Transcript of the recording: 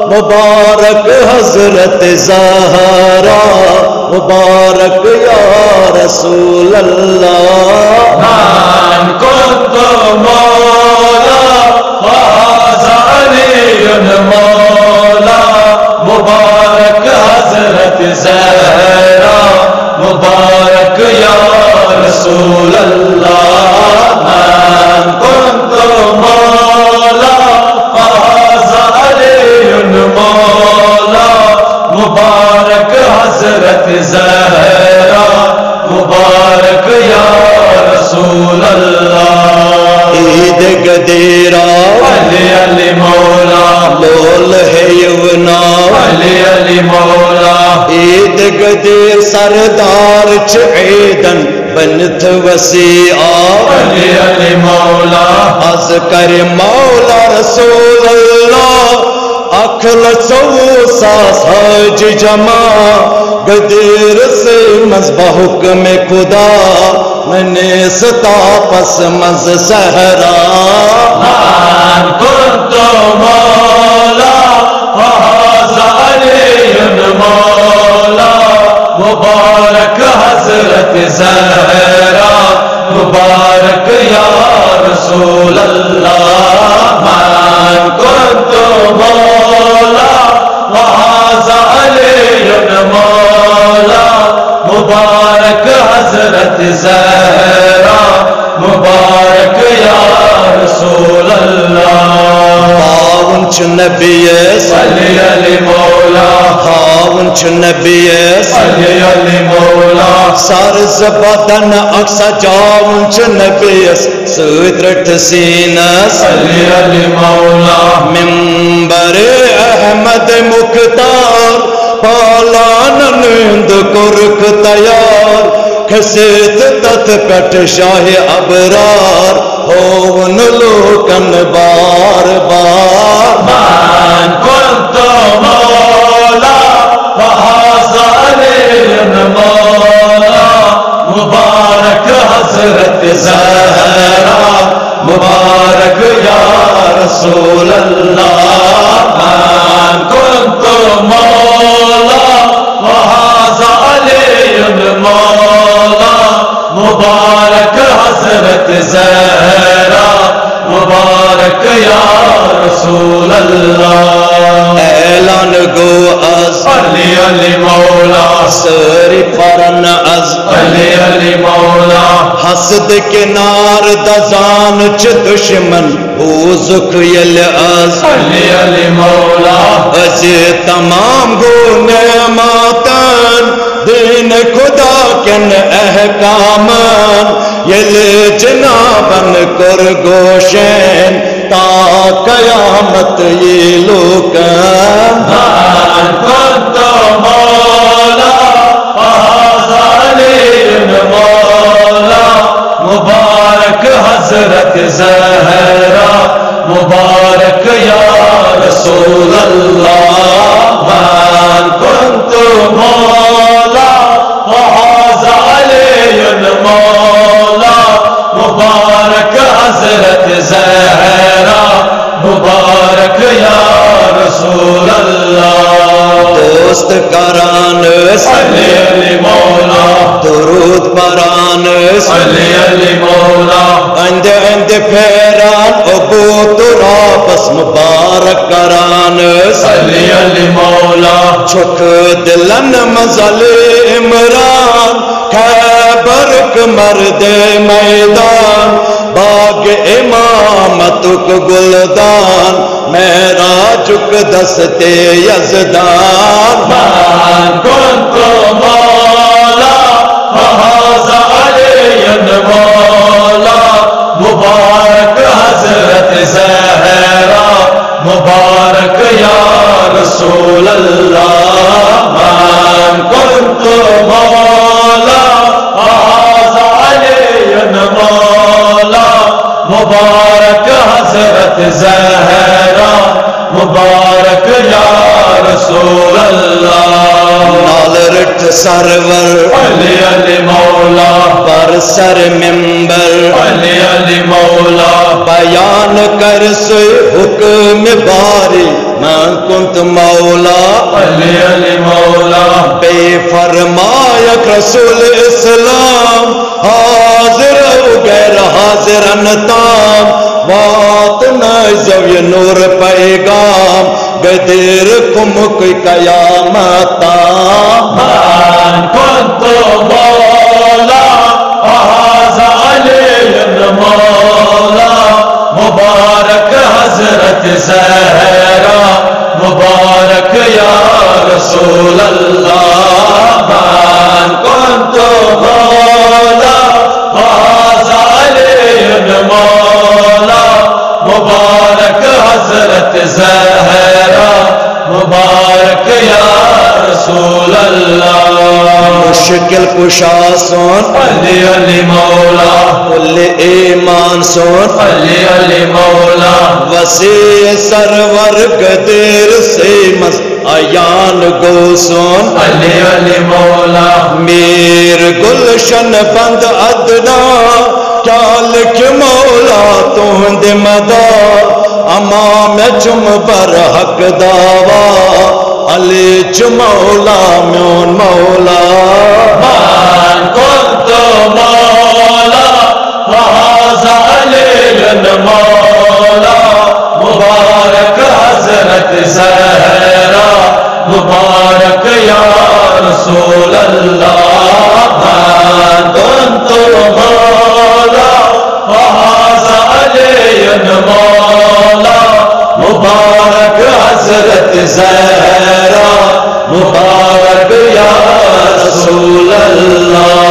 مبارک حضرت زہرا مبارک یا رسول اللہ من كنت مولا فهذا علي مولا مبارك حضرت زہرا مبارک یا رسول اللہ من كنت مولا فهذا علي مولا مبارک حضرت زہرا مبارک یا رسول اللہ عید گدیرا علی علی مولا لول ہے یونا علی علی مولا عید گدیر سردار چ عیدن بنت وسیعا علی علی مولا از کر مولا رسول اللہ اکھل ساس حج جمع گدیر سے مذبح حکم خدا میں نے ستا پس مز سہرا من كنت مولا فهذا علي مولا مبارک حضرت زہرا مبارک یا رسول اللہ من كنت مولا وهذا علي مولا مبارک حضرت زہرا مبارک یا رسول اللہ خاون چ نبی علی علی مولا خاون چ نبی علی علی مولا سر زبدن اکسا جاون چ نبی سترٹ سینس علی علی مولا منبر احمد مختار پالان نیند کرک تیار کھسیت تت پٹ شاہ ابرار ہون لوکن بار بار من كنت مولا فهذا علي مولا مبارک حضرت زہرا مبارک یا رسول اللہ من كنت مولا وهذا علي مولا مبارک حضرت زہرا مبارک یا رسول اللہ اعلان گو از علی علی مولا سری پرن از علی علی مولا حسد کے نار دزان چ دشمن بوزک یل از علی علی مولا از تمام گو نعماتن دین خدا کن احکامن یل جنابن کر گوشین تا قیامت یہ لوکن من كنت مولا فهذا علي مولا مبارک حضرت زہرا مبارک یا رسول اللہ من كنت مولا فهذا علي مولا مبارک حضرت زہرا مبارک یا رسول اللہ دوست کران علی علی مولا درود پران علی علی مولا اند اند پھیران ابو ترا بس مبارک کران علی علی مولا چھک دلن مزل عمران خیبر کے مرد میدان باغ امامت کو گلدان معراج کے دستے یزدان من كنت مولا فهذا علي مولا مبارک حضرت زہرا مبارک یا رسول اللہ من كنت مولا فهذا علي مولا مبارک حضرت زہرا مبارک یا رسول اللہ نال رٹ سرور علی علی مولا پر سر ممبر علی علی مولا بیان کر سے حکم باری میں کنت مولا علی علی مولا بے فرمایا رسول اسلام حاضر و غیر حاضر انتام بات نظر یہ نور پیغام بدر کم کوئی قیامت من كنت مولا فهذا علي مولا مبارک حضرت زہرا مبارک یا رسول اللہ من كنت مولا فهذا علي مولا مبارک حضرت زہرا مبارک یا رسول اللہ مشکل کشا سن علی علی مولا کل ایمان سن علی علی مولا وسیع سرور قدر سے مس آیان گو سن علی علی مولا میر گلشن بند ادنا کیا لکھ مولا تہند مدا امام چم بر حق دعوا علی چ مولا میون مولا من كنت مولا فهذا علي مولا مبارک حضرت زہرا مبارک یا رسول اللہ من كنت مولا فهذا علي مولا مبارک حضرت زہرا مبارک یا رسول اللہ